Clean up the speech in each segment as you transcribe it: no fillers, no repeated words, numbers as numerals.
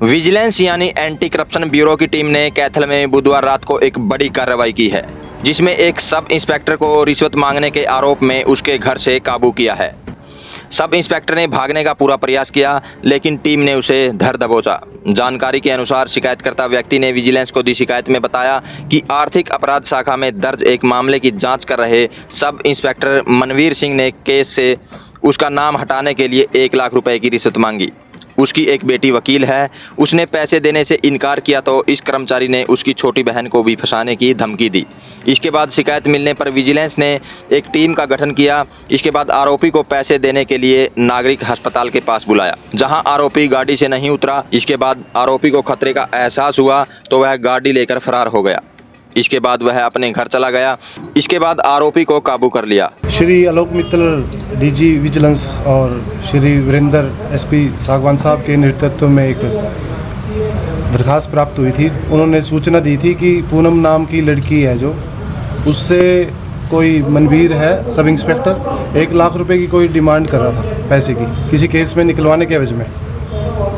Vigilance यानी anti corruption bureau की team ने कैथल में बुधवार रात को एक बड़ी कार्रवाई की है, जिसमें एक सब इंस्पेक्टर को रिश्वत मांगने के आरोप में उसके घर से काबू किया है। सब इंस्पेक्टर ने भागने का पूरा प्रयास किया, लेकिन टीम ने उसे धर दबोचा। जानकारी के अनुसार शिकायतकर्ता व्यक्ति ने विजिलेंस को दी शिकायत में बताया कि आर्थिक अपराध शाखा में दर्ज एक मामले की जांच कर रहे सब इंस्पेक्टर मनवीर सिंह ने केस से उसका नाम हटाने के लिए 1 लाख रुपए की रिश्वत मांगी। उसकी एक बेटी वकील है, उसने पैसे देने से इनकार किया तो इस कर्मचारी ने उसकी छोटी बहन को भी फंसाने की धमकी दी। इसके बाद शिकायत मिलने पर विजिलेंस ने एक टीम का गठन किया। इसके बाद आरोपी को पैसे देने के लिए नागरिक अस्पताल के पास बुलाया, जहां आरोपी गाड़ी से नहीं उतरा। इसके बाद आरोपी को खतरे का एहसास हुआ तो वह गाड़ी लेकर फरार हो गया। इसके बाद वह अपने घर चला गया। इसके बाद आरोपी को काबू कर लिया। श्री आलोक मित्तल डीजी विजिलेंस और श्री वीरेंद्र एसपी सागवान साहब के नेतृत्व में एक दरखास्त प्राप्त हुई थी। उन्होंने सूचना दी थी कि पूनम नाम की लड़की है जो, उससे कोई मनवीर है सब इंस्पेक्टर 1 लाख रुपए की कोई डिमांड कर रहा था, पैसे की, किसी केस में निकलवाने के एवज में।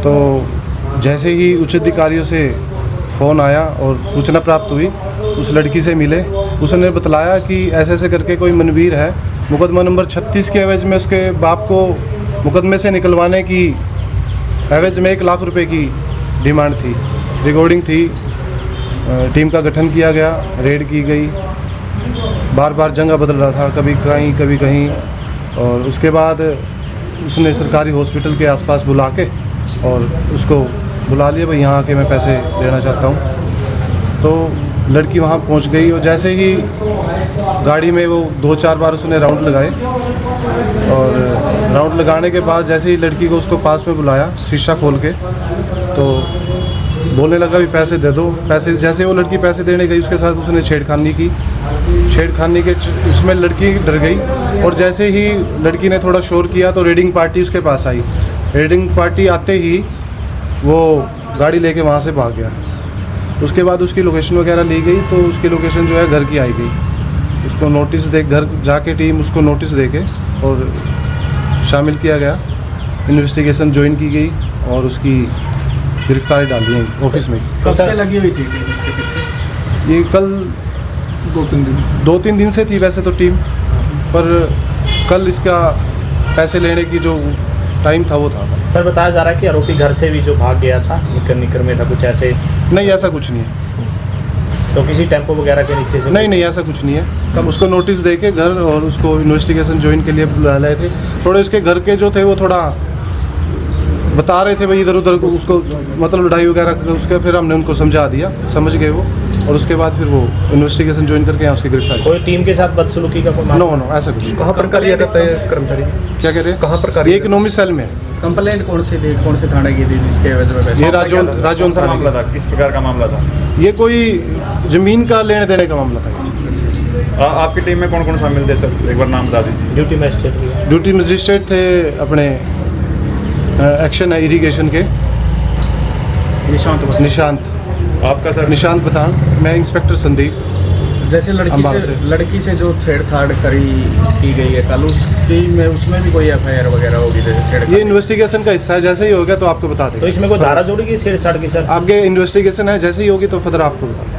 तो जैसे ही उच्च अधिकारियों से फ़ोन आया और सूचना प्राप्त हुई, उस लड़की से मिले। उसने बतलाया कि ऐसे ऐसे करके कोई मनवीर है, मुकदमा नंबर 36 के एवज में उसके बाप को मुकदमे से निकलवाने की एवज में 1 लाख रुपए की डिमांड थी। रिकॉर्डिंग थी। टीम का गठन किया गया, रेड की गई, बार बार जगह बदल रहा था, कभी कहीं। और उसके बाद उसने सरकारी हॉस्पिटल के आसपास बुला के और उसको बुला लिया, भाई यहाँ आके मैं पैसे लेना चाहता हूँ। तो लड़की वहाँ पहुँच गई और जैसे ही गाड़ी में वो 2-4 बार उसने राउंड लगाए और राउंड लगाने के बाद जैसे ही लड़की को उसको पास में बुलाया शीशा खोल के, तो बोलने लगा भी पैसे दे दो। पैसे जैसे वो लड़की पैसे देने गई, उसके साथ उसने छेड़खानी की। छेड़खानी के उसमें लड़की डर गई और जैसे ही लड़की ने थोड़ा शोर किया तो रेडिंग पार्टी उसके पास आई। रेडिंग पार्टी आते ही वो गाड़ी लेके वहाँ से भाग गया। उसके बाद उसकी लोकेशन वगैरह ली गई, तो उसकी लोकेशन जो है घर की आई गई। उसको नोटिस दे, घर जाके टीम उसको नोटिस दे के और शामिल किया गया। इन्वेस्टिगेशन ज्वाइन की गई और उसकी गिरफ्तारी डाल दी ऑफिस में। कब से लगी हुई थी टीम इसके पीछे? ये कल 2-3 दिन से थी वैसे तो टीम, पर कल इसका पैसे लेने की जो टाइम था वो था। सर, बताया जा रहा है कि आरोपी घर से भी जो भाग गया था, निकर में था, कुछ ऐसे? नहीं, ऐसा कुछ नहीं है। तो किसी टेम्पो वगैरह के नीचे से? नहीं, ऐसा कुछ नहीं है। कब उसको नोटिस दे के घर और उसको इन्वेस्टिगेशन ज्वाइन के लिए बुला लाए थे। थोड़े उसके घर के जो थे वो थोड़ा बता रहे थे भाई इधर उधर, उसको मतलब लड़ाई वगैरह उसके, फिर हमने उनको समझा दिया, समझ गए वो, और उसके बाद फिर वो इन्वेस्टिगेशन ज्वाइन करके यहाँ उसकी गिरफ्तारी। कोई टीम के साथ बदसलूकी का कोई मामला? नो, ऐसा कुछ। कहाँ पर कार्य करता है कर्मचारी? क्या कह रहे हैं? कहाँ पर कार्य? ये इकोनॉमिक सेल में। कंप्लेंट कौन से थाने की थी जिसके वजह में पैसे? ये राजौन थाने मामला था। किस प्रकार का मामला था? ये कोई ज़मीन का लेने देने का मामला था। आपकी टीम में कौन कौन शामिल थे सर, एक बार नाम बता दीजिए। ड्यूटी मजिस्ट्रेट थे अपने एक्शन है इरिगेशन के निशांत। आपका सर? निशांत पठान। मैं इंस्पेक्टर संदीप। जैसे लड़की से जो छेड़छाड़ की गई है कल, उसमें भी कोई एफआईआर वगैरह होगी जैसे छेड़छाड़? ये इन्वेस्टिगेशन का हिस्सा है, जैसे ही होगा तो आपको बता देंगे। तो इसमें कोई धारा जोड़ी गई छेड़छाड़ की सर? आपके इन्वेस्टिगेशन है, जैसे ही होगी तो फर्दर आपको बता देंगे।